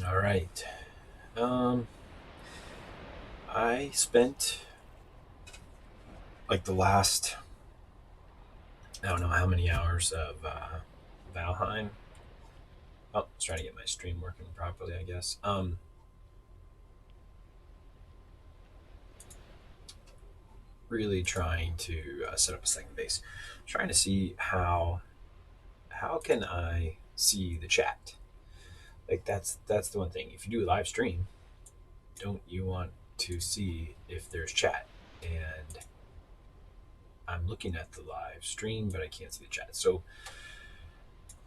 All right. Um, I spent like the last I don't know how many hours of Valheim. Oh, I was trying to get my stream working properly, I guess. Really trying to set up a second base. Trying to see how can I see the chat. Like that's the one thing. If you do a live stream, don't you want to see if there's chat? And I'm looking at the live stream, but I can't see the chat. So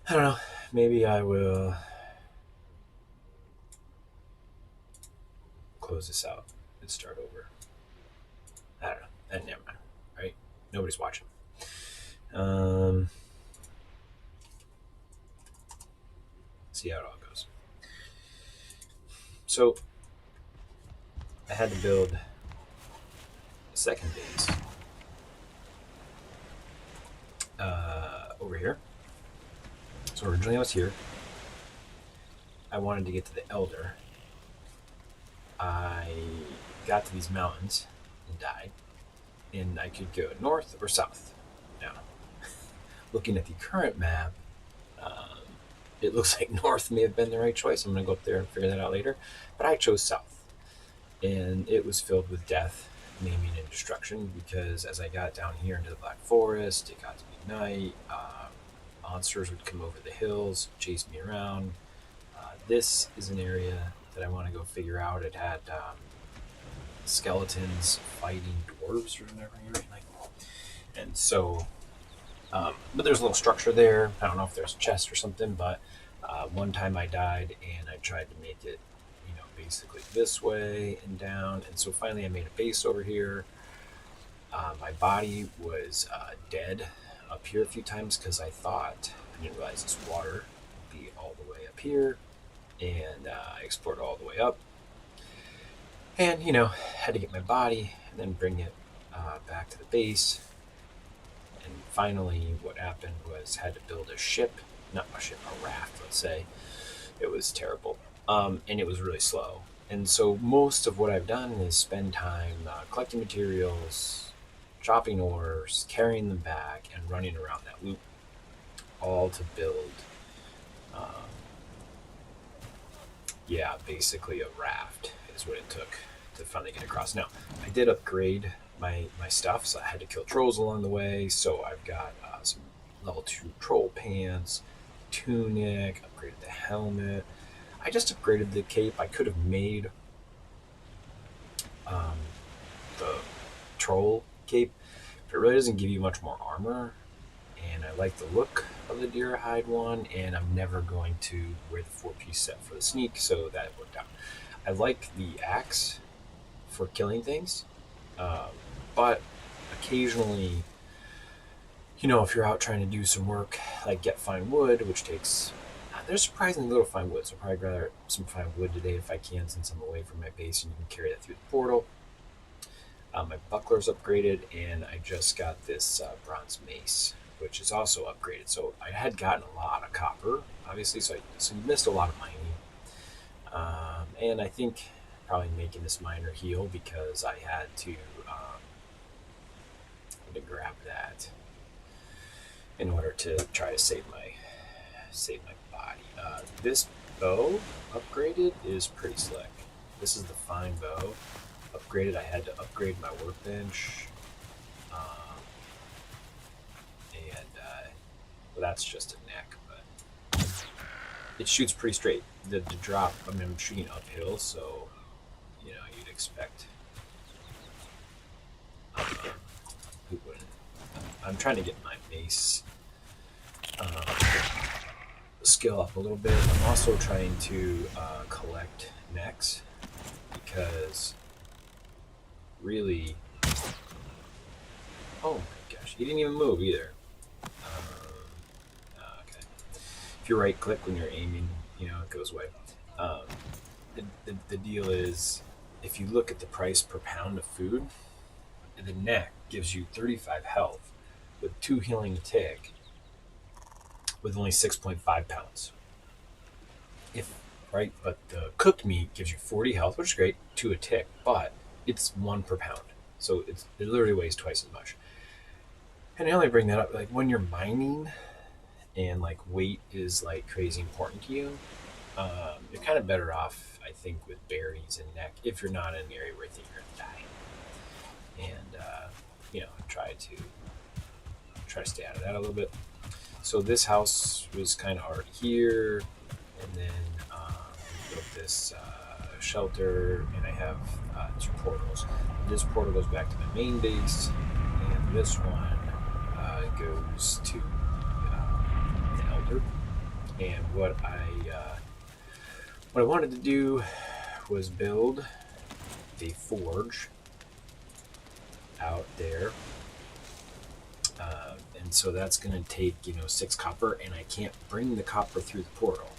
I don't know. Maybe I will close this out and start over. I don't know. And never mind. Right? Nobody's watching. Um, see how it all goes. So I had to build a second base over here. So originally I was here. I wanted to get to the Elder. I got to these mountains and died. And I could go north or south. Now, looking at the current map, um, it looks like north may have been the right choice. I'm going to go up there and figure that out later. But I chose south. And it was filled with death, maiming, and destruction because as I got down here into the Black Forest, it got to be night. Monsters would come over the hills, chase me around. This is an area that I want to go figure out. It had skeletons fighting dwarves or whatever. And so, but there's a little structure there. I don't know if there's a chest or something, but one time I died and I tried to make it, basically this way and down. And so finally I made a base over here. My body was dead up here a few times because I didn't realize this water would be all the way up here. And I explored all the way up. And, had to get my body and then bring it back to the base. And finally, what happened was had to build a ship, not a ship, a raft, let's say. It was terrible. And it was really slow. And so most of what I've done is spend time collecting materials, chopping ores, carrying them back, and running around that loop, all to build, um, basically a raft is what it took to finally get across. Now, I did upgrade my stuff, so I had to kill trolls along the way. So I've got some level 2 troll pants, tunic, upgraded the helmet. I just upgraded the cape. I could have made um, the troll cape, but it really doesn't give you much more armor. And I like the look of the deer hide one, and I'm never going to wear the 4-piece set for the sneak, so that worked out. I like the axe for killing things, um, but occasionally, if you're out trying to do some work, like find wood, which takes there's surprisingly little fine wood, so I'll probably grab some fine wood today if I can, since I'm away from my base and you can carry that through the portal. My buckler's upgraded, and I just got this bronze mace, which is also upgraded. So I had gotten a lot of copper, obviously, so you missed a lot of mining. And I think probably making this miner heal because I had to grab that in order to try to save my body. This bow upgraded is pretty slick. This is the fine bow upgraded. I had to upgrade my workbench, and well, that's just a neck, but it shoots pretty straight. The drop, I'm shooting uphill, so you'd expect. Who wouldn't? I'm trying to get my mace skill up a little bit. I'm also trying to collect necks because really, oh my gosh, he didn't even move either. Okay, if you right click when you're aiming, it goes away. Um, the deal is, if you look at the price per pound of food, the neck gives you 35 health with 2 healing a tick with only 6.5 pounds. If right? But the cooked meat gives you 40 health, which is great, to a tick, but it's 1 per pound. So it literally weighs twice as much. And I only bring that up, like when you're mining and like weight is like crazy important to you, you're kind of better off, I think, with berries and neck if you're not in an area where you think you're gonna die. And try to stay out of that a little bit. So this house was kind of already here, and then we built this shelter, and I have 2 portals. This portal goes back to my main base, and this one goes to the Elder. And what I wanted to do was build a forge out there. And so that's going to take 6 copper, and I can't bring the copper through the portal.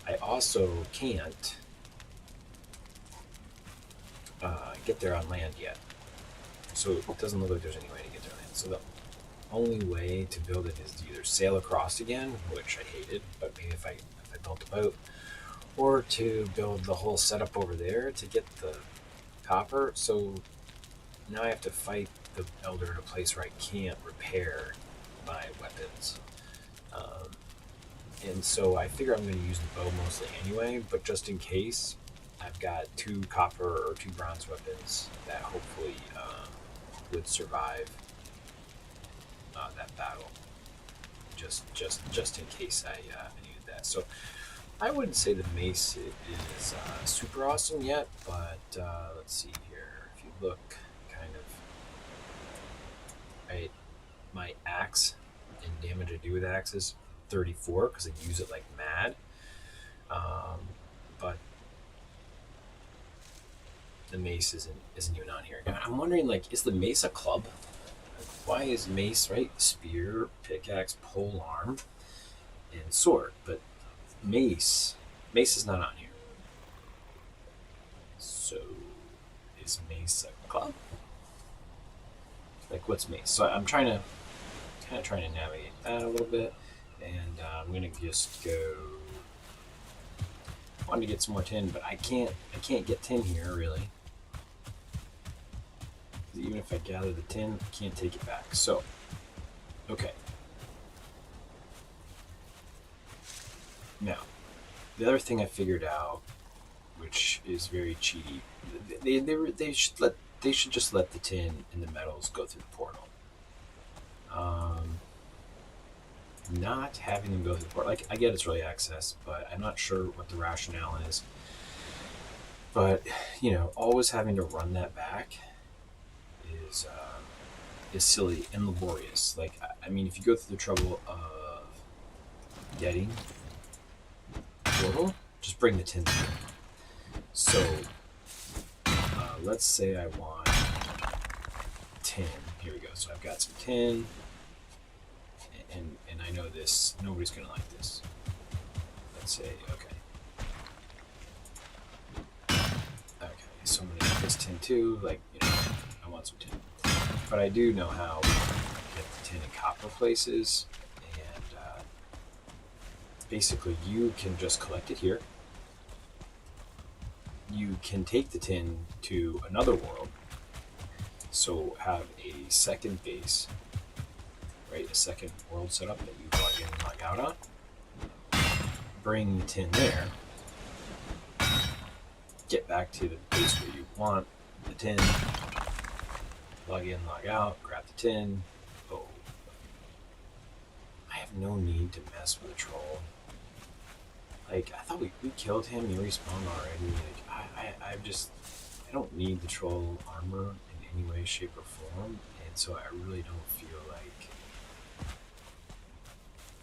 I also can't get there on land yet, so it doesn't look like there's any way to get there on land. So the only way to build it is to either sail across again, which I hated, but maybe if I built a boat, or to build the whole setup over there to get the copper. So now I have to fight the Elder in a place where I can't repair my weapons. And so I figure I'm going to use the bow mostly anyway, but just in case, I've got 2 copper or 2 bronze weapons that hopefully would survive that battle. Just in case I needed that. So I wouldn't say the mace is super awesome yet, but let's see here. If you look, kind of, right, my axe and damage I do with axes 34 because I use it like mad. But the mace isn't even on here. I'm wondering, like, is the mace a club? Like, why is mace, right? Spear, pickaxe, pole arm, and sword, but mace is not on here. So is mace a club? Like, what's mace? So I'm trying to navigate that a little bit, and I'm gonna just go. I wanted to get some more tin, but I can't get tin here really. Even if I gather the tin, I can't take it back. So, okay. Now, the other thing I figured out, which is very cheaty, they should just let the tin and the metals go through the portal. Not having them go through the portal, like, I get it's early access, but I'm not sure what the rationale is. But always having to run that back is silly and laborious. Like, I mean, if you go through the trouble of getting portal, just bring the tin through. So let's say I want tin. Here we go. So I've got some tin, and I know this. Nobody's gonna like this. Let's say okay. So I'm gonna get this tin too. Like, I want some tin, but I do know how to get the tin and copper places, and basically you can just collect it here. You can take the tin to another world, so have a second base, right? A second world setup that you log in and log out on. Bring the tin there. Get back to the base where you want the tin. Log in, log out, grab the tin. Oh, I have no need to mess with a troll. Like, I thought we killed him. He respawned already. Like, I don't need the troll armor in any way, shape, or form, and so I really don't feel like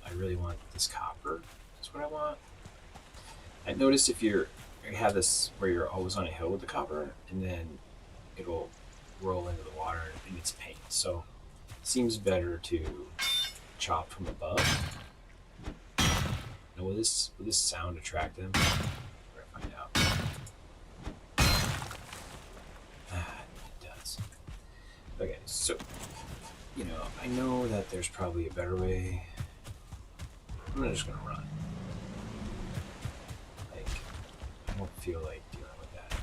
I really want this copper. That's what I want. I noticed if you have this where you're always on a hill with the copper, and then it'll roll into the water and it's pain. So it seems better to chop from above. Now, will this sound attract them? We're gonna find out. It does. Okay, so I know that there's probably a better way. I'm just gonna run. Like, feel like dealing with that.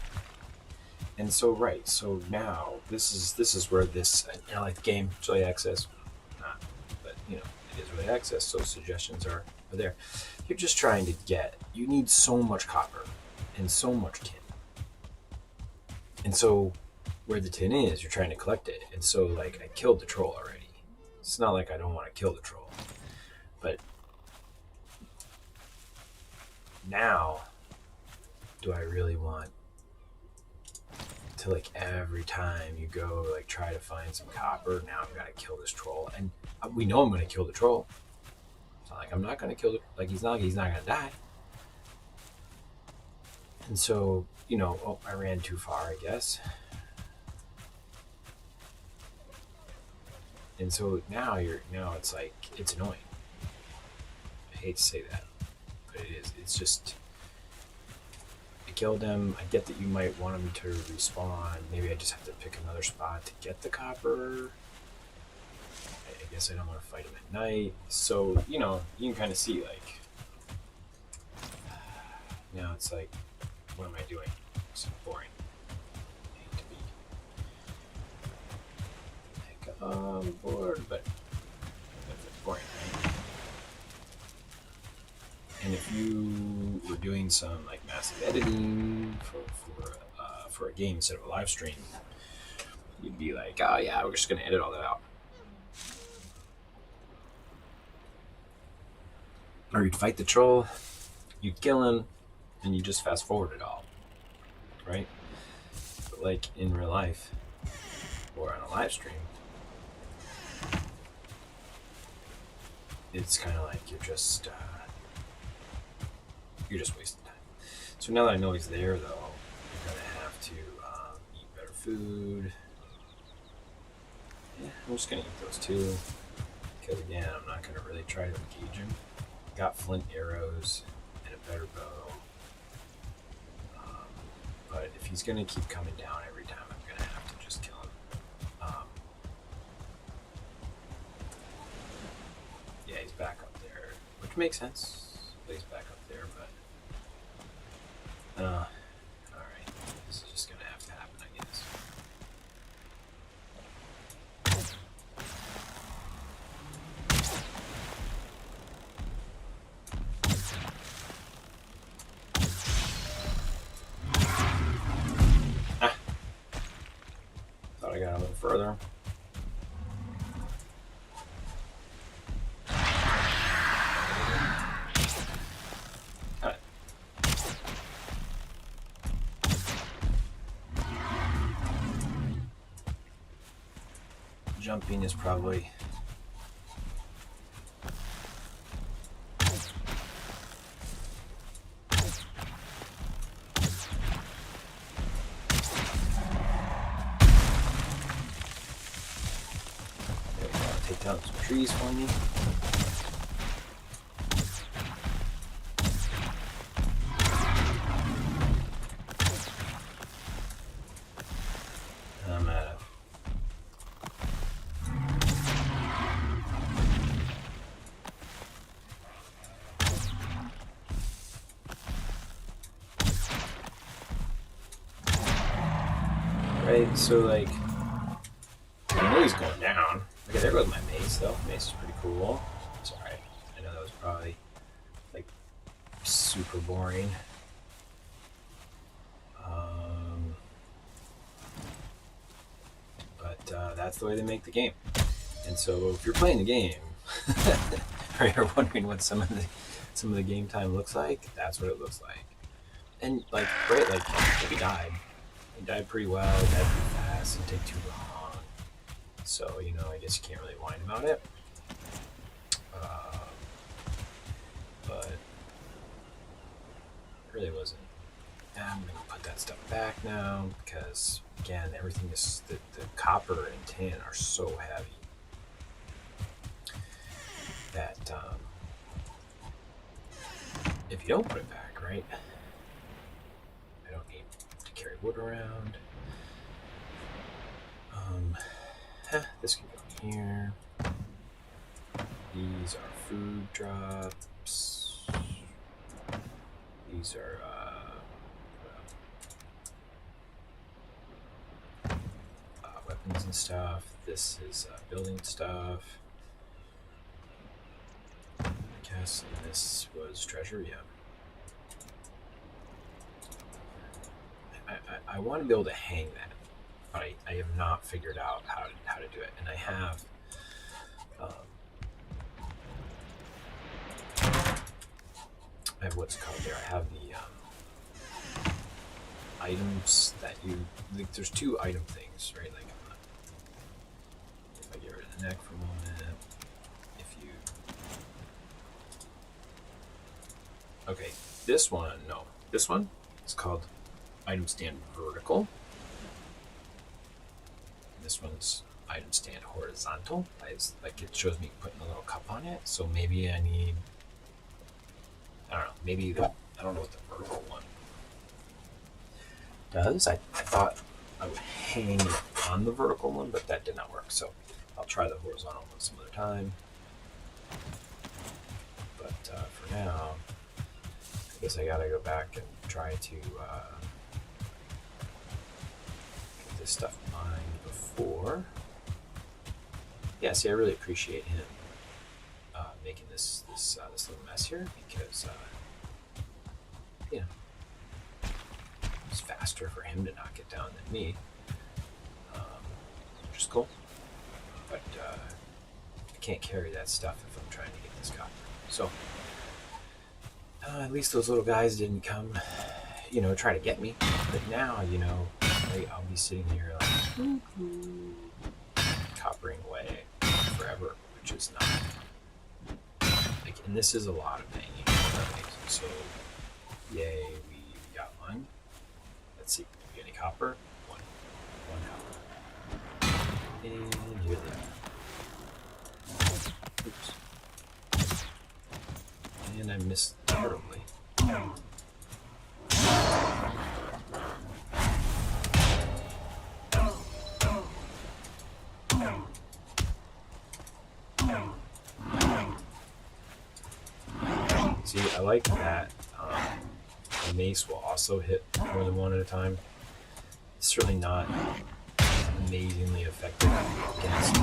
And so right, so now this is where this I like the game, it's early access, not, but it is early access, so suggestions are there. You're just trying to you need so much copper and so much tin. And so where the tin is, you're trying to collect it. And so like I killed the troll already. It's not like I don't want to kill the troll. But now do I really want to, like, every time you go like try to find some copper, now I've got to kill this troll, and we know I'm going to kill the troll. It's not like I'm not going to kill it. Like he's not going to die. And so I ran too far, I guess. And so now it's like it's annoying. I hate to say that, but it is. It's just I killed him. I get that you might want him to respawn. Maybe I just have to pick another spot to get the copper. I guess I don't want to fight him at night. So you can kind of see like now it's like, what am I doing? It's boring. I hate to be like bored, but it's boring, right? And if you were doing some like massive editing for a game instead of a live stream, you'd be like, oh yeah, we're just gonna edit all that out. Or you'd fight the troll, you'd kill him, and you just fast forward it all, right? But like in real life or on a live stream, it's kind of like you're just wasting time. So now that I know he's there, though, I'm gonna have to eat better food. Yeah, I'm just gonna eat those two because again, I'm not gonna really try to engage him. Got flint arrows and a better bow. But if he's going to keep coming down every time, I'm going to have to just kill him. Yeah, he's back up there, which makes sense. He's back up there, but alright. This is just going to have to happen, I guess. Thought I got a little further. Jumping is probably take down some trees for me. I'm out of. Right, so like, I know he's going down. Okay, there goes my mace though. Mace is pretty cool. It's alright. I know that was probably like super boring. But that's the way they make the game. And so if you're playing the game, or you're wondering what some of the game time looks like, that's what it looks like. And like, right, like he died. He died pretty well, died pretty fast, didn't take too long. So, I guess you can't really whine about it. But it really wasn't. I'm going to put that stuff back now because, again, everything is, the copper and tin are so heavy that if you don't put it back, right, I don't need to carry wood around. This can go here. These are food drops. These are weapons and stuff. This is building stuff, I guess. And this was treasure, yeah. I want to be able to hang that, but I have not figured out how to do it. And I have what's called there. I have the items that you like. There's two item things, right? Like if I get rid of the neck for a moment, if you okay, this one is called item stand vertical. This one's item stand horizontal. Like it shows me putting a little cup on it. So maybe I need. I don't know. Maybe I don't know what the vertical one does. I thought I would hang it on the vertical one, but that did not work. So I'll try the horizontal one some other time. But for now, I guess I gotta go back and try to get this stuff mined before. Yeah, see, I really appreciate him making this little mess here because you know, it's faster for him to knock it down than me, which is cool. But I can't carry that stuff if I'm trying to get this copper. So at least those little guys didn't come, try to get me. But now, I'll be sitting here like coppering away forever, which is not like. And this is a lot of banging. Right? So, yay, we got one. Let's see, do we get any copper? One copper. And here they are. Oops. And I missed terribly. See, I like that the mace will also hit more than one at a time. It's certainly not amazingly effective against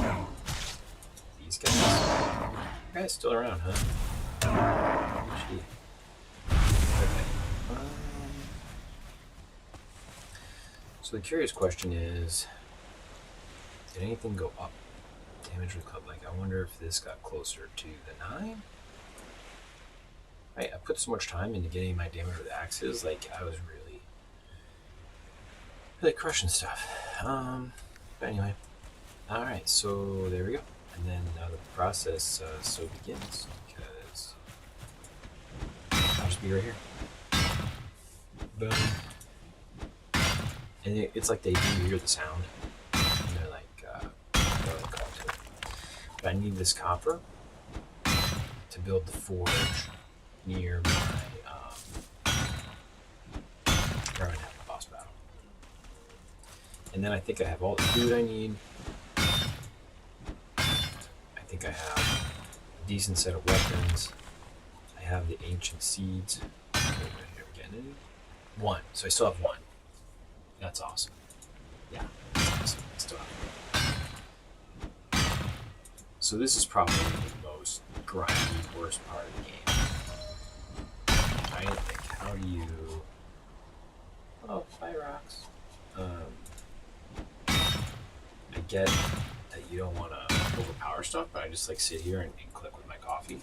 these guys. You guys still around, huh? Gee. Okay. So the curious question is, did anything go up? Damage with club. Like, I wonder if this got closer to the 9. Right, I put so much time into getting my damage with axes. Like, I was really crushing stuff. But anyway, all right. So there we go. And then the process so begins because I'll just be right here. Boom. And it's like they do hear the sound. And they're like, what do they call it? But I need this copper to build the forge near my where I'm gonna have the boss battle. And then I think I have all the food I need. I think I have a decent set of weapons. I have the ancient seeds. Again, 1. So I still have 1. That's awesome. Yeah, that's awesome. I still have 1. So this is probably the most grindy, worst part of the game. I think, how do you... Oh, fire rocks. I get that you don't want to overpower stuff, but I just like sit here and click with my coffee.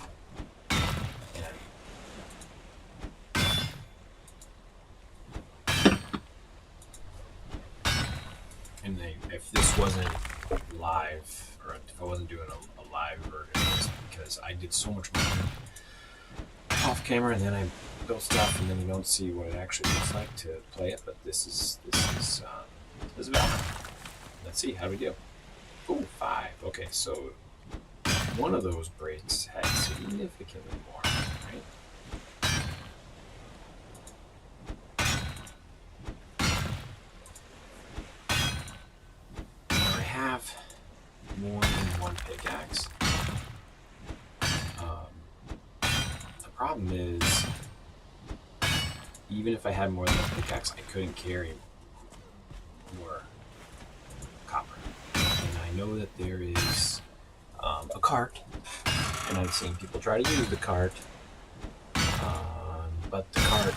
And if this wasn't live, or if I wasn't doing a live version of this, because I did so much more off camera, and then I built stuff, and then you don't see what it actually looks like to play it. But this is Valheim. Let's see how we do. Ooh, 5. Okay, so one of those breaks had significantly more, right? I have more than one pickaxe. The problem is, even if I had more than a pickaxe, I couldn't carry more copper. I know that there is a cart, and I've seen people try to use the cart, but the cart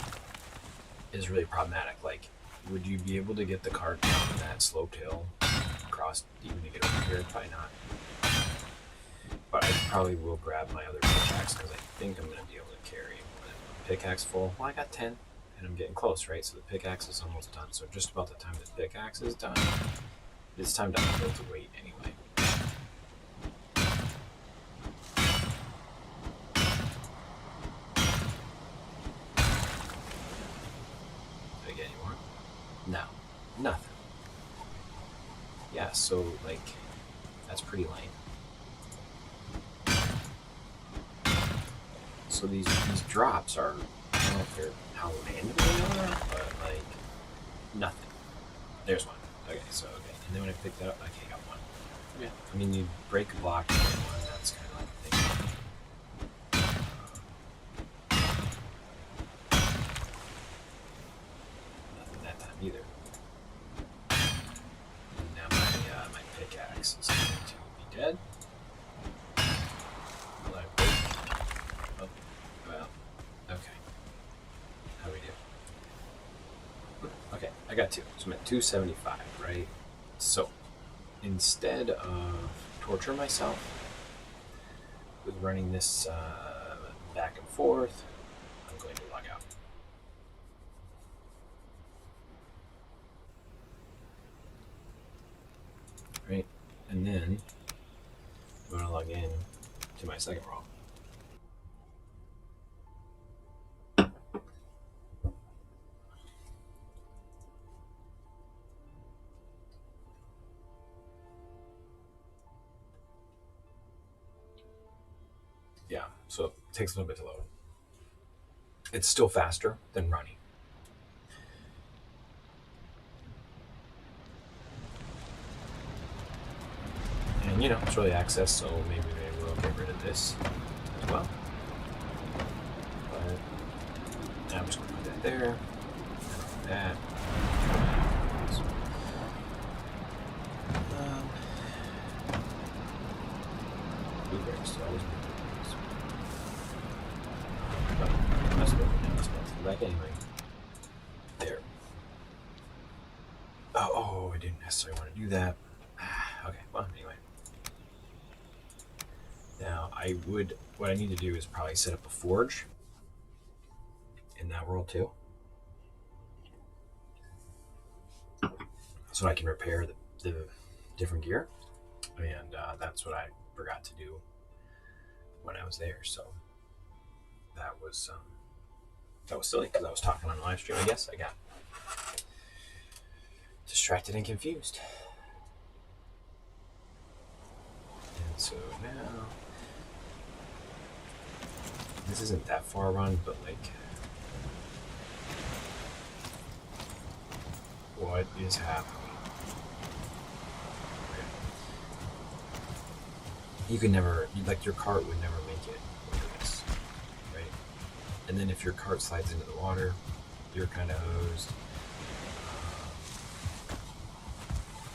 is really problematic. Like, would you be able to get the cart down that sloped hill across even to get over here? Probably not. But I probably will grab my other pickaxe because I think I'm going to be able to carry a pickaxe full. Well, I got 10, and I'm getting close, right? So the pickaxe is almost done. So just about the time the pickaxe is done, it's time to upload the weight anyway. Did I get any more? No, nothing. Yeah, so like, that's pretty lame. So these drops are, I don't know if they're how random they are, but like, nothing. There's one. Okay, so, okay. And then when I pick that up, okay, I got one. Yeah. I mean, you break a block and get one, that's kind of like a thing. Nothing that time either. And now my pickaxe is going to be dead. Will I break? Oh, well, okay. How do we do? Okay, I got 2. So I'm at 275, right? So, instead of torture myself with running this back and forth, I'm going to log out. Right? And then I'm going to log in to my second role. Yeah, so it takes a little bit to load. It's still faster than running. And it's early access, so maybe they will get rid of this as well. But I'm just going to put that there. That. Blueberries, so I was but let's go now. Let's go back anyway. There. Oh, I didn't necessarily want to do that. Okay, well, anyway. Now, what I need to do is probably set up a forge in that world too. So I can repair the different gear. And that's what I forgot to do when I was there. So that was silly because I was talking on live stream. I guess I got distracted and confused. And so now, this isn't that far a run, but like, what is happening? You could never, like, your cart would never make it over this, right? And then if your cart slides into the water, you're kind of hosed.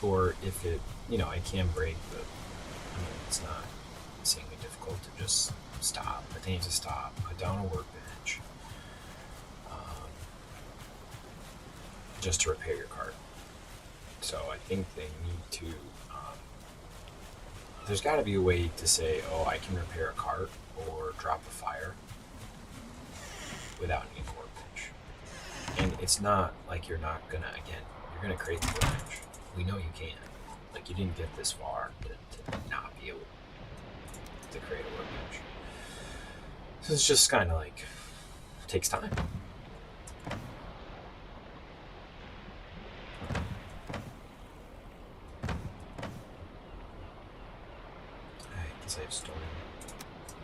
Or if it, it can break, but I mean, it's not insanely difficult to just stop. But they need to stop, put down a workbench, just to repair your cart. So I think they need to, there's got to be a way to say, oh, I can repair a cart or drop a fire without needing a workbench. And it's not like you're not gonna, again, you're gonna create the workbench. We know you can. Like, you didn't get this far to not be able to create a workbench. So it's just kind of like, takes time. I guess I've stolen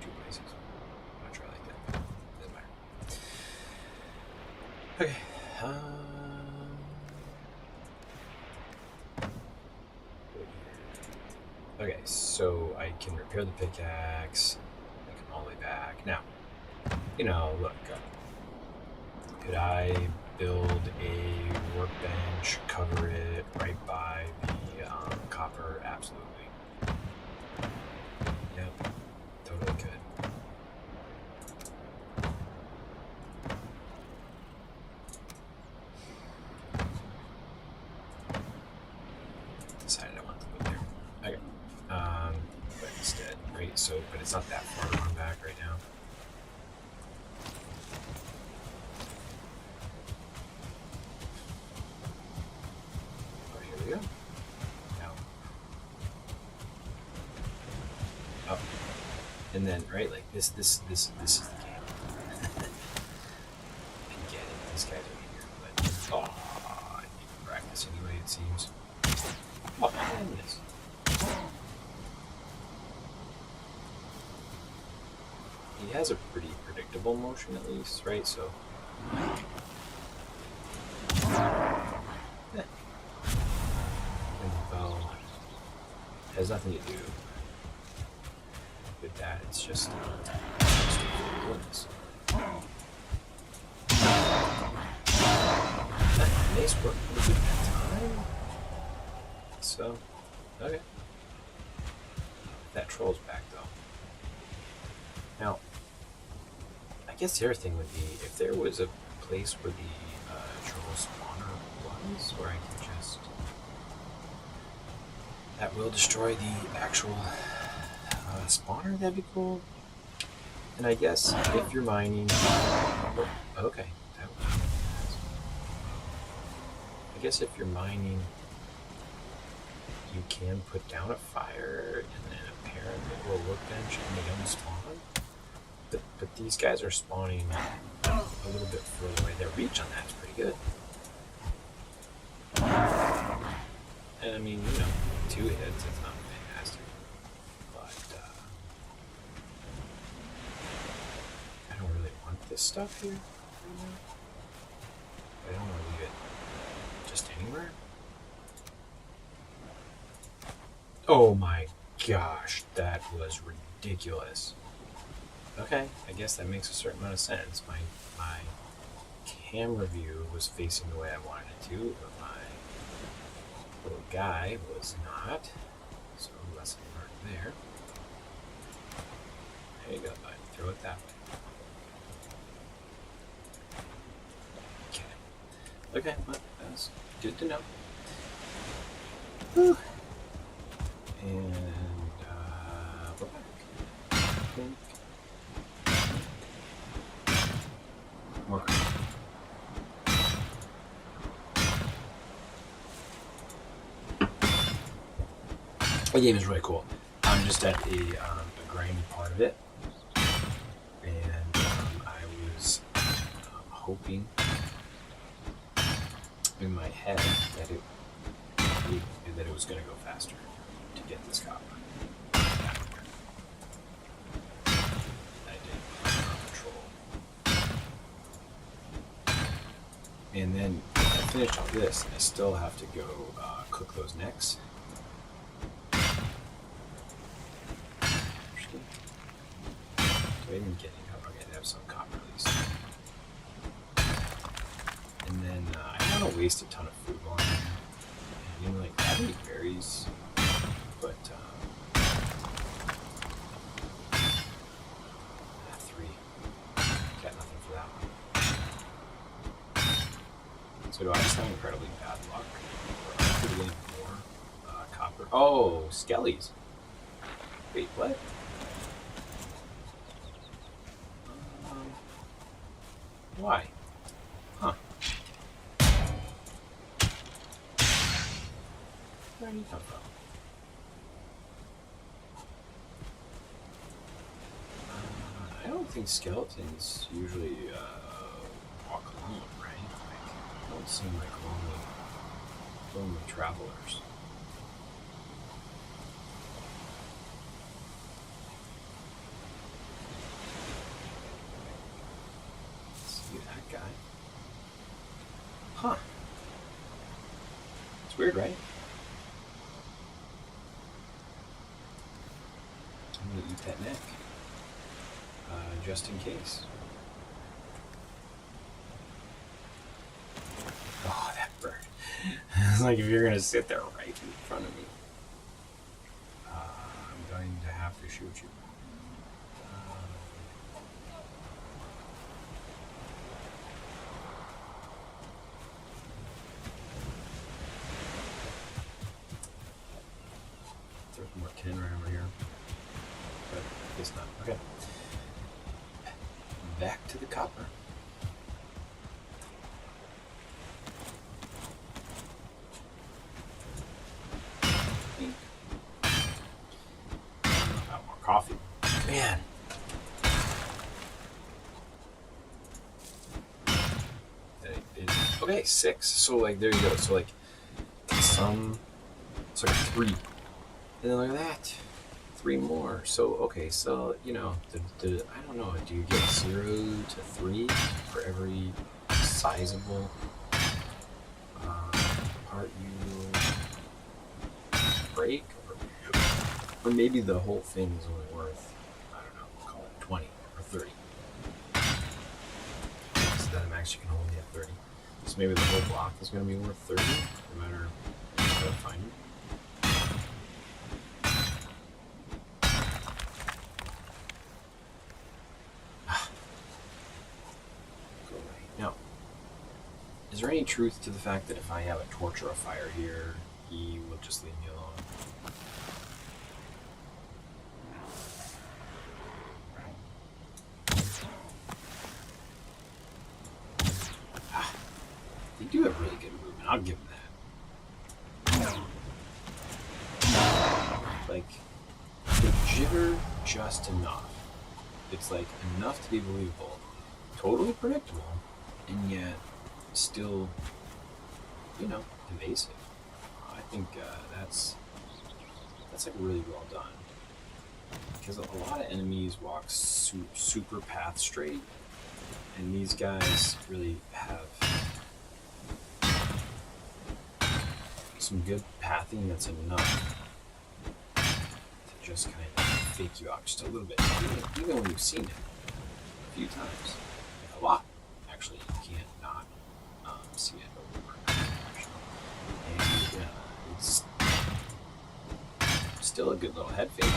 2 places. I'm gonna try like that, but it doesn't matter. Okay. Okay, so I can repair the pickaxe. I come all the way back. Now, look, could I build a workbench, cover it right by the copper? Absolutely. so, but it's not that far to run back right now. Oh, here we go. Now, up, and then right, like this is the game. And get it. These guys are here, but I need to practice anyway. It seems. Oh, goodness. He has a pretty predictable motion, at least, right? So, the bow has nothing to do with that. It's just goodness. That mace worked pretty good that time. So, okay. That troll's back though. Now, I guess the other thing would be if there was a place where the troll spawner was, where I can just. That will destroy the actual spawner, that'd be cool. And I guess if you're mining. Oh, okay. I guess if you're mining, you can put down a fire and then apparently a workbench and they don't spawn. But these guys are spawning a little bit further away. Their reach on that's pretty good. And I mean, 2 hits, it's not fantastic. But I don't really want this stuff here right now. I don't want to leave it just anywhere. Oh my gosh, that was ridiculous. Okay, I guess that makes a certain amount of sense. My camera view was facing the way I wanted it to, but my little guy was not. So lesson learned there. There you go, bud. Throw it that way. Okay, well, that's good to know. Whew. And we're back. I think. More. The game is really cool. I'm just at a grindy part of it, and I was hoping in my head that it was going to go faster to get this copper. I did control, and then I finished all this. I still have to go cook those necks. I didn't get any copper. Okay, I have some copper at least. And then I don't want to waste a ton of food on it. And I need berries, but 3. Got nothing for that one. So do I just have incredibly bad luck? Or could we get more copper? Oh, skellies. Wait, what? Why? Huh. Where did you come from? I don't think skeletons usually walk alone, right? They don't seem like lonely travelers. That guy. Huh. It's weird, right? I'm gonna eat that neck. Just in case. Oh, that bird. It's like if you're gonna sit there right in front of me, I'm going to have to shoot you. There's more tin right over here. But copper. Got more coffee. Man. Okay, 6. So like there you go. So like it's like a 3. And then look at that. 3 more. So okay, so you know, I don't know, do you get 0 to 3 for every sizable part you break? Or maybe the whole thing is only worth, I don't know, we'll call it 20 or 30. So that max you can only have 30. So maybe the whole block is going to be worth 30, no matter how to find it. Go away. Now, is there any truth to the fact that if I have a torch or a fire here, he will just leave me alone? They do have really good movement. I'll give them that. Like, they jitter just enough. It's like enough to be believable. Totally predictable, and yet still, you know, evasive. I think that's like really well done. Because a lot of enemies walk super path straight, and these guys really have some good pathing that's enough to just kind of fake you out just a little bit, even when you've seen it a few times, a lot. Actually, you can't not see it over and it's still a good little head fake.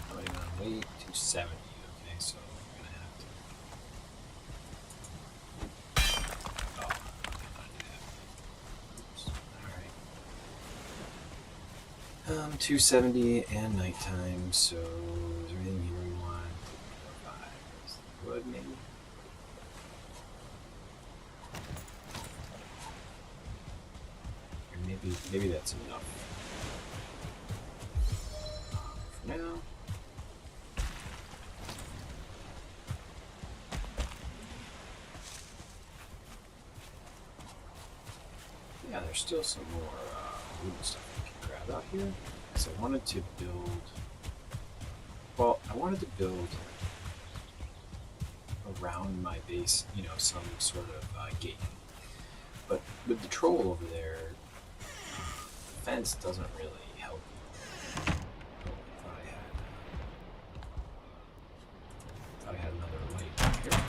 I'm going to wait 270. Okay, so we're gonna have to. Oh, I cannot do that. Oops. All right. 270 and nighttime. So is there anything here we want? 5. Wood maybe. Or maybe that's enough. For now. Yeah, there's still some more wooden stuff I can grab out here. So I wanted to build. Well, I wanted to build around my base, you know, some sort of gate. But with the troll over there, the fence doesn't really help you. Oh, I thought I had another light back here,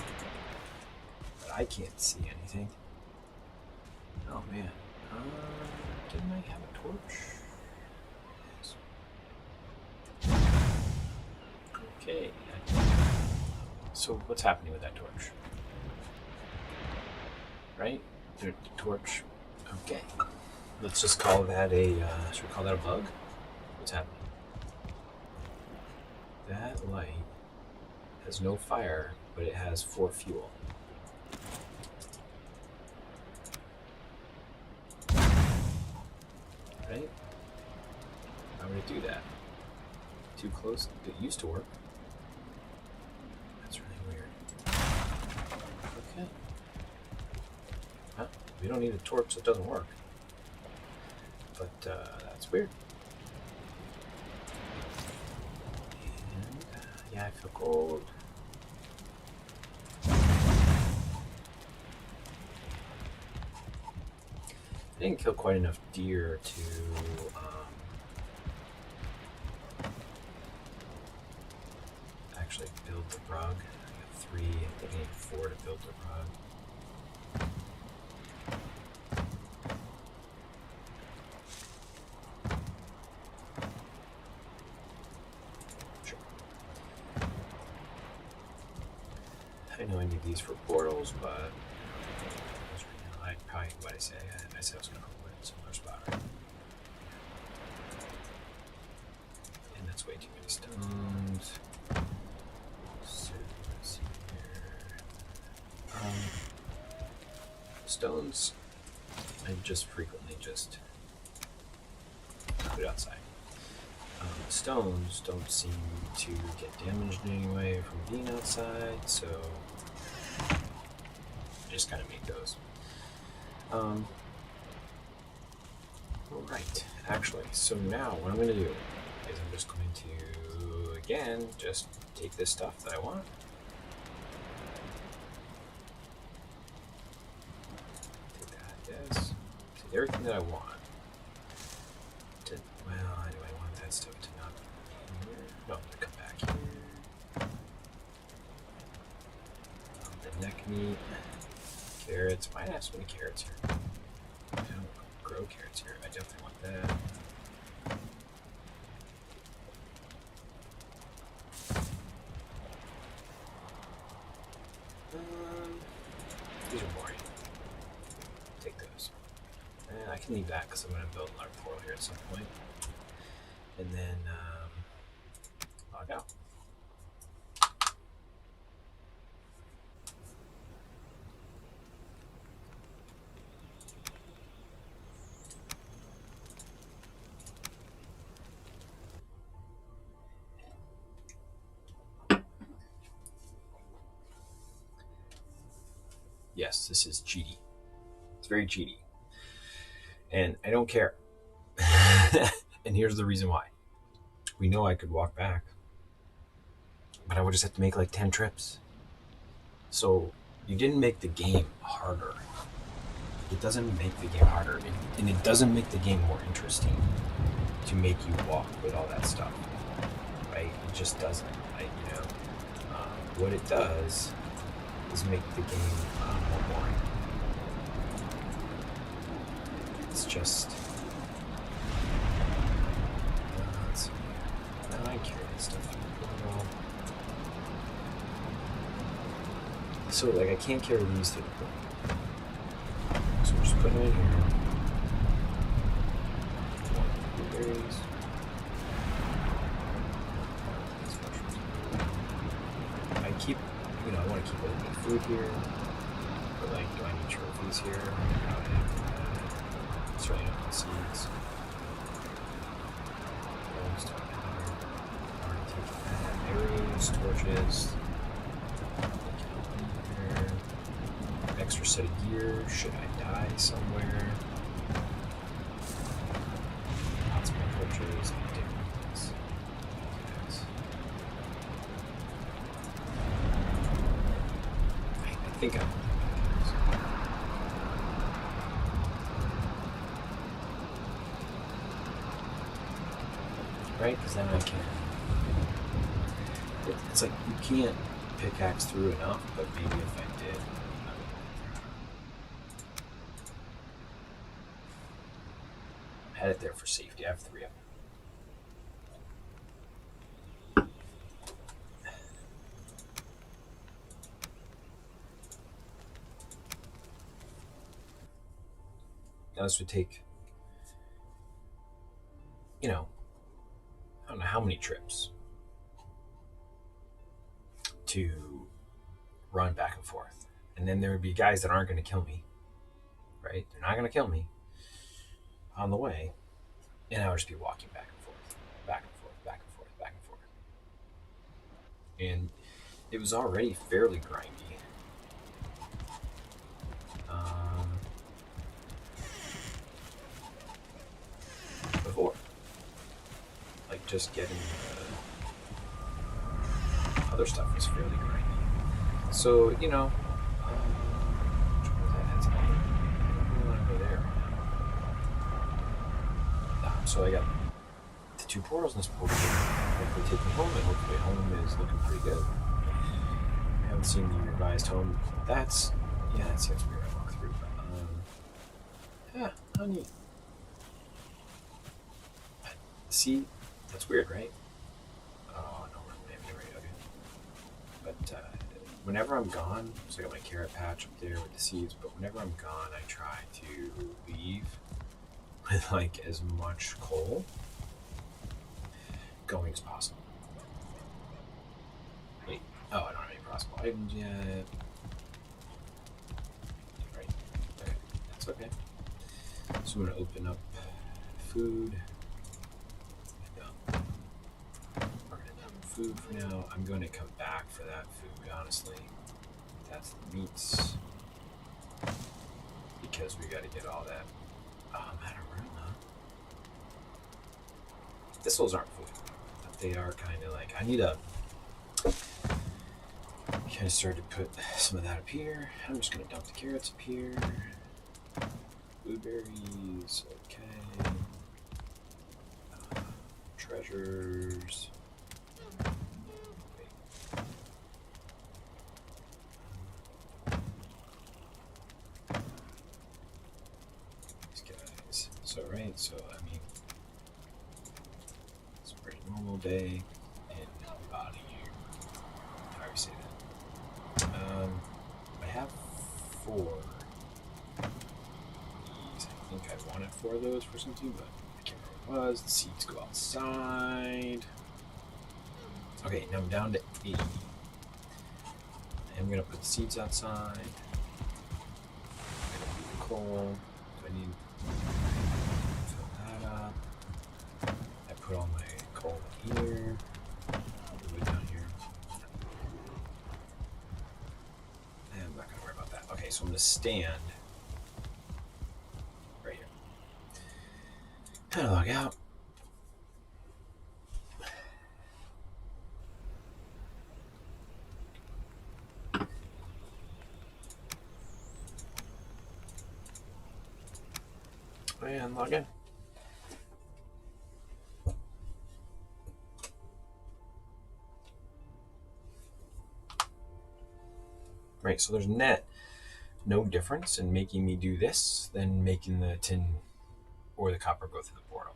but I can't see anything. Oh man. Didn't I have a torch? Okay. So what's happening with that torch? Right? The torch. Okay. Let's just call that a. Should we call that a bug? What's happening? That light has no fire, but it has 4 fuel. Right? How would it do that? Too close? It used to work. That's really weird. Okay. Huh? We don't need a torch, so it doesn't work. But that's weird. And yeah, I feel cold. I didn't kill quite enough deer to actually build the rug. I got 3, I think I need 4 to build the rug. Sure. I know I need these for portals, but I probably, what I said I was going to put it in a similar spot, right? And that's way too many stones. So let's see here. Stones, I just frequently just put it outside. Stones don't seem to get damaged in any way from being outside, so I just kind of make those. Right, actually, so now what I'm going to do is I'm just going to, again, just take this stuff that I want. Take that, yes. Take everything that I want. Well, anyway, I want that stuff to not be here. No, I'm going to come back here. The neck meat. Carrots. Might have so many carrots here. I don't grow carrots here. I definitely want that. These are boring. Take those. I can leave that because I'm going to build another portal here at some point. And then log out. Yes, this is cheaty. It's very cheaty. And I don't care. And here's the reason why. We know I could walk back, but I would just have to make like 10 trips. So you didn't make the game harder. It doesn't make the game harder, and it doesn't make the game more interesting to make you walk with all that stuff, right? It just doesn't. What it does is make the game more boring. It's just. Let's see. I carry that stuff. So, like, I can't carry these through the portal. So we're just putting it in here. Blueberries. I keep, I want to keep a little bit of food here. But, like, do I need trophies here? Certainly not the seeds. Arrows, torches. Extra set of gear. Should I die somewhere? Lots more torches. I think I'm. Right? Because then I can. It's like you can't pickaxe through enough, but maybe if I did. I had it there for safety. I have 3 of them. Now this would take, I don't know how many trips to run back and forth. And then there would be guys that aren't going to kill me, right? They're not going to kill me on the way. And I would just be walking back and forth, back and forth, back and forth, back and forth. And it was already fairly grindy. Before. Like, just getting the other stuff was fairly grindy. So, which one was that? I don't really want to go there. So I got the 2 portals in this portal. Hopefully take me home, and hopefully home is looking pretty good. I haven't seen the revised home. That seems weird. I walk through, but yeah, how neat. See, that's weird, right? Oh no, maybe right, okay. But whenever I'm gone, so I got my carrot patch up there with the seeds. But whenever I'm gone, I try to leave with like as much coal going as possible. Wait, I don't have any possible items yet. It's okay. So I'm going to open up food. We're going to dump food for now. I'm going to come back for that food, honestly. That's the meats. Because we got to get all that. Oh, I'm out of room, huh? Thistles aren't food. But they are kind of like, I need a... kind of start to put some of that up here. I'm just going to dump the carrots up here. Blueberries, okay. Treasures. These guys. So, right, so, I mean, it's a pretty normal day in body. How do you say that? I have 4 these. I think I wanted 4 of those for something, but I can't remember what it was. The seeds go outside. Okay, now I'm down to 80. I'm gonna put the seeds outside. I'm gonna do the coal. Do I need to fill that up? I put all my coal in here. Put it down here. And I'm not gonna worry about that. Okay, so I'm gonna stand right here. And log out. And log in. Right, so there's net no difference in making me do this than making the tin or the copper go through the portal.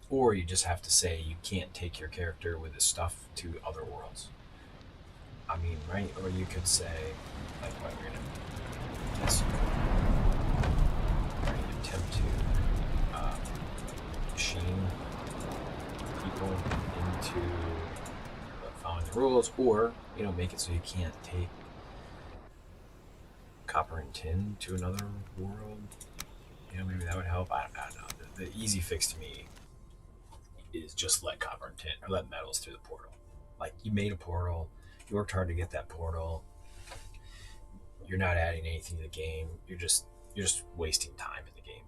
Or you just have to say you can't take your character with the stuff to other worlds. I mean, right? Or you could say, like, what we're gonna yes, attempt to machine people into following the rules, or make it so you can't take copper and tin to another world. Maybe that would help. I don't know. The easy fix to me is just let copper and tin, or let metals through the portal. Like, you made a portal, you worked hard to get that portal. You're not adding anything to the game. You're just wasting time in the game.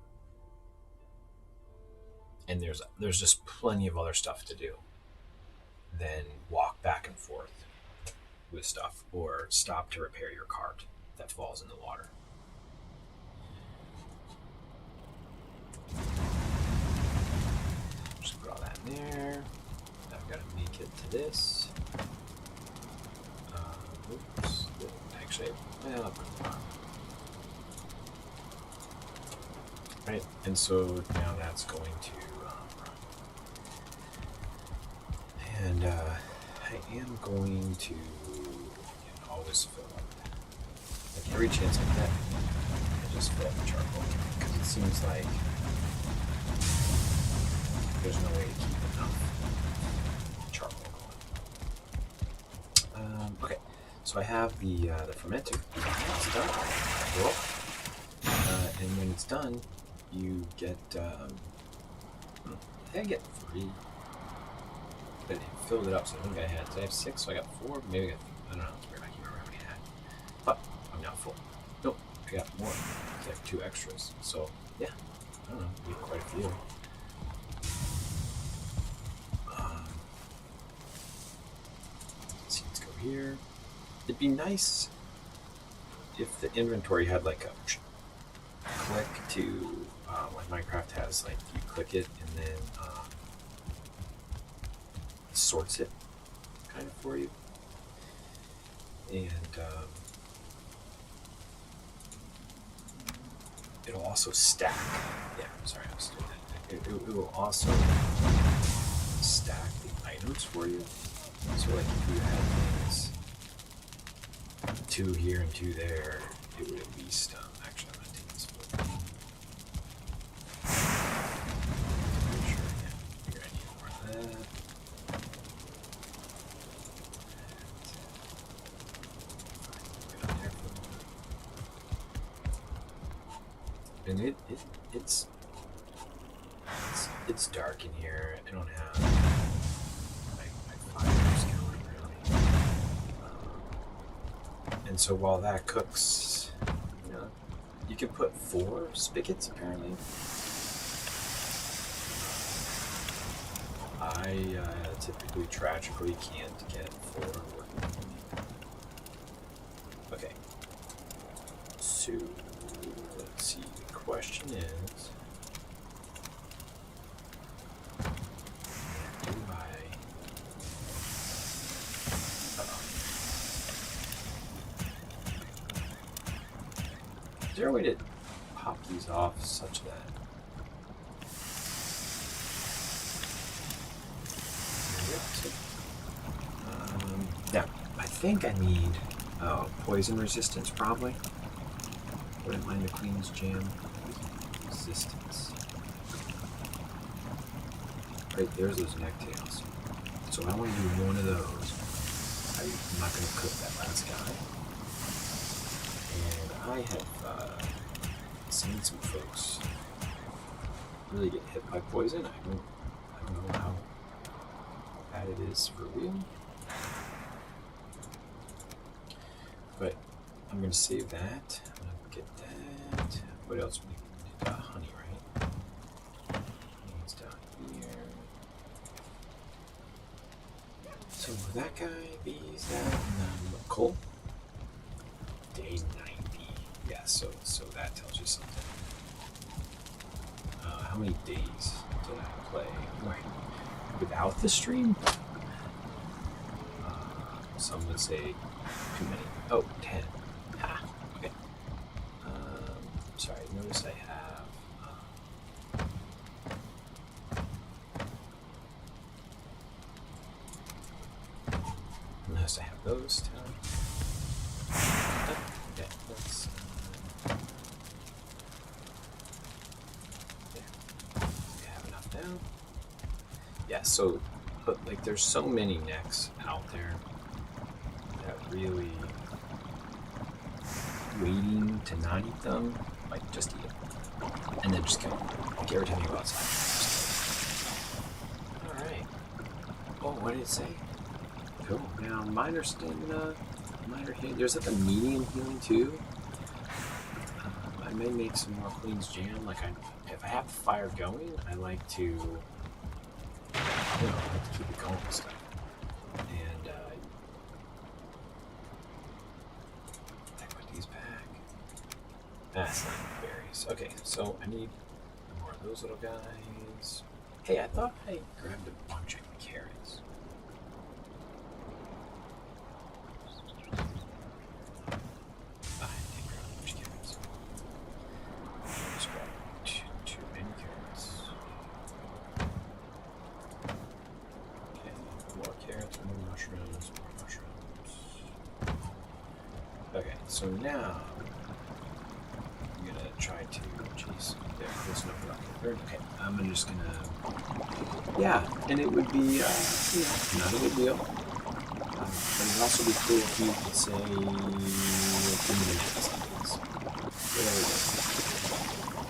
And there's just plenty of other stuff to do than walk back and forth with stuff, or stop to repair your cart that falls in the water. Just put all that in there. Now I've got to make it to this. Oops. Actually, I'll put it on. Right, and so now that's going to run. And I am going to always fill up. Like, every chance I get, I just fill up the charcoal. Because it seems like there's no way to keep enough charcoal going. Okay, so I have the fermenter. It's done. Cool. And when it's done, you get, I think I get 3. But it filled it up, so I think I have 6, so I got 4, maybe I got, I don't know, it's weird, I can't remember how many I had. But I'm now full. Nope, I got more. It's like 2 extras. So, yeah, I don't know, we have quite a few. Let's go here. It'd be nice if the inventory had like a click to, like Minecraft has, like you click it and then sorts it kind of for you. And it'll also stack. Yeah, sorry, I was doing that. It will also stack the items for you. So like if you had things 2 here and 2 there, it would at least actually I'm gonna take this photo. Pretty sure, yeah. Here I need more of that. And it's it's dark in here. I don't have my fires going really. And so while that cooks, you know, you can put 4 spigots apparently. I typically tragically can't get 4 working. Okay. So let's see. The question is, do I? Is there a way to pop these off such that? Yeah, I think I need poison resistance probably. Wouldn't mind the Queen's Jam. Resistance. Right, there's those necktails. So I want to do one of those. I'm not going to cook that last guy. And I have seen some folks really get hit by poison. I don't know how bad it is for real. But I'm going to save that. I'm going to get that. What else do we need? Honey, right? Honey's down here. So that guy, these, that, and then coal. Day 90. Yeah, so that tells you something. How many days did I play? Right. Without the stream? Some would say too many. Oh, 10. Ha, okay. Sorry, notice I have notice I have those 10. Okay, let's we have enough now. Yeah, so but like there's so many necks out there that really waiting to not eat them, like just eat them. And then just kill them. Like every time you go outside. Alright. Oh, what did it say? Cool. Now, minor stamina, minor healing. There's like a medium healing too. I may make some more Queen's Jam. Like, if I have the fire going, I like to, keep it going and stuff. And, I put these back. That's not berries. Okay, so I need more of those little guys. Hey, I thought I grabbed a bunch of carrots. I didn't grab a bunch of carrots. I just grabbed too many carrots. Okay, more carrots, more mushrooms, more mushrooms. Okay, so now I'm gonna try to, jeez, there's no problem. Okay, I'm just gonna, yeah, and it would be, not a big deal. But it'd also be cool if you could say, give me the next. There we go.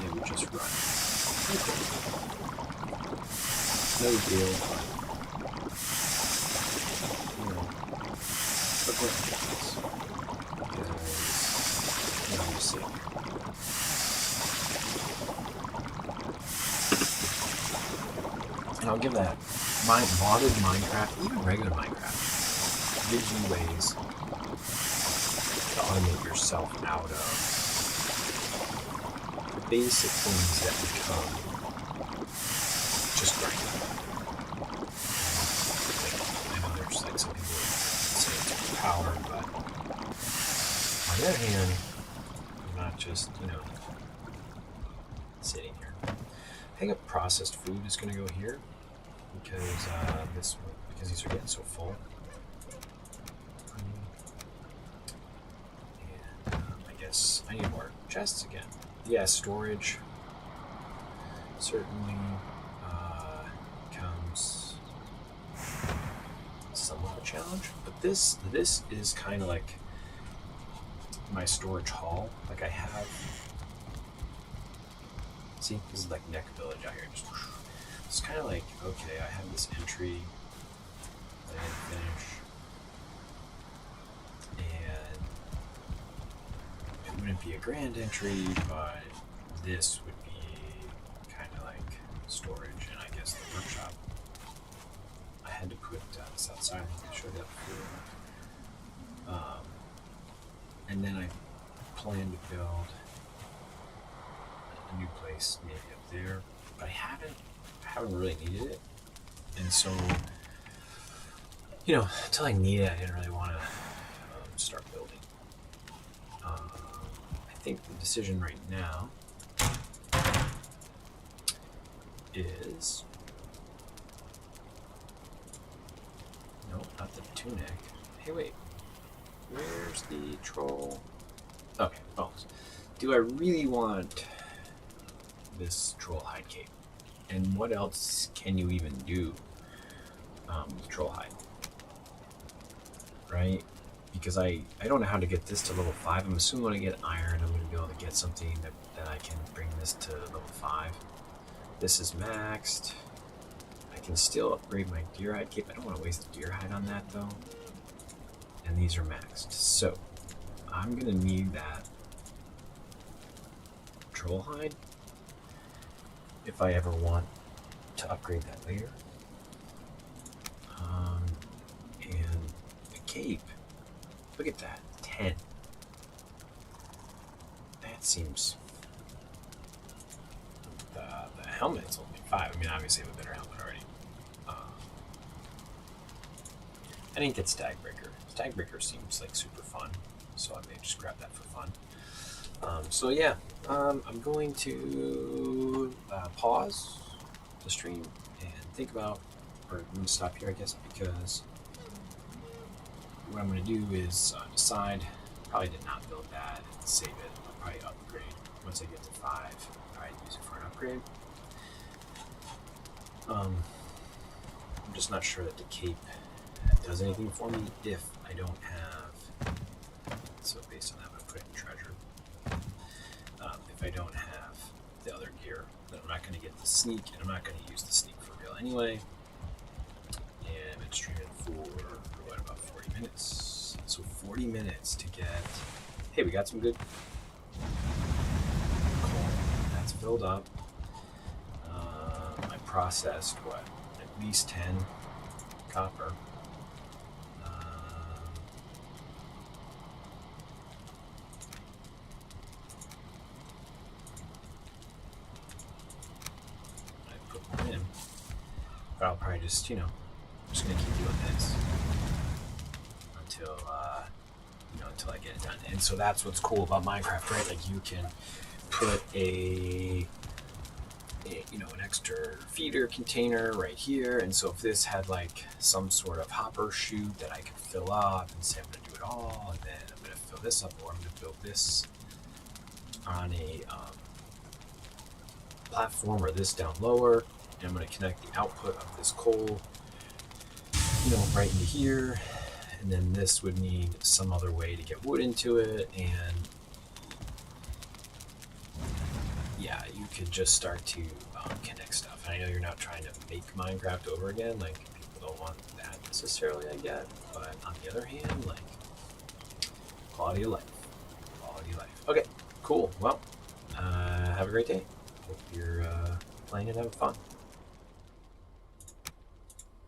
And we just run. No deal, but, but we're because, I'm just sitting here. And I'll give that modded Minecraft, even regular Minecraft, gives you ways to automate yourself out of the basic things that become just grinding. I know there's like some people that say it's overpowered, but on the other hand, I'm not just, sitting here. I think a processed food is going to go here because these are getting so full. And I guess I need more chests again. Yeah, storage certainly becomes somewhat of a challenge. But this is kind of like my storage hall. Like I have See, this is like Neck Village out here. Just, it's kind of like, okay, I have this entry that I didn't finish, and it wouldn't be a grand entry, but this would be kind of like storage, and I guess the workshop. I had to put this outside. I showed that before. And then I plan to build a new place maybe up there, but I haven't really needed it, and so until I need it, I didn't really want to start building. I think the decision right now is no, not the tunic. Hey, wait. Where's the troll? Okay, bones. Do I really want this troll hide cape? And what else can you even do with troll hide? Right? Because I don't know how to get this to level 5. I'm assuming when I get iron, I'm going to be able to get something that I can bring this to level 5. This is maxed. I can still upgrade my deer hide cape. I don't want to waste the deer hide on that, though. And these are maxed. So I'm going to need that troll hide if I ever want to upgrade that later. And the cape, look at that, 10. That seems... The helmet's only 5. I mean, obviously I have a better helmet already. I didn't get Stagbreaker. Stagbreaker seems like super fun, so I may just grab that for fun. So yeah, I'm going to pause the stream and think about, or I'm going to stop here, I guess, because what I'm going to do is decide. Probably did not build that and save it. I'll probably upgrade once I get to 5. Probably use it for an upgrade. I'm just not sure that the cape does anything for me if I don't have. So based on that, I'm going to put it in treasure. If I don't have the other gear, then I'm not going to get the sneak, and I'm not going to use the sneak for real anyway. And I've been streaming for what, about 40 minutes. So 40 minutes to get. Hey, we got some good coal. That's filled up. I processed what, at least 10 copper. But I'll probably just, I'm just gonna keep doing this until I get it done. And so that's what's cool about Minecraft, right? Like you can put an extra feeder container right here. And so if this had like some sort of hopper chute that I could fill up and say I'm gonna do it all, and then I'm gonna fill this up, or I'm gonna build this on a platform or this down lower. And I'm going to connect the output of this coal, right into here. And then this would need some other way to get wood into it. And yeah, you could just start to connect stuff. And I know you're not trying to make Minecraft over again. Like, people don't want that necessarily, I get. But on the other hand, like, quality of life. Quality of life. Okay, cool. Well, have a great day. Hope you're playing and having fun.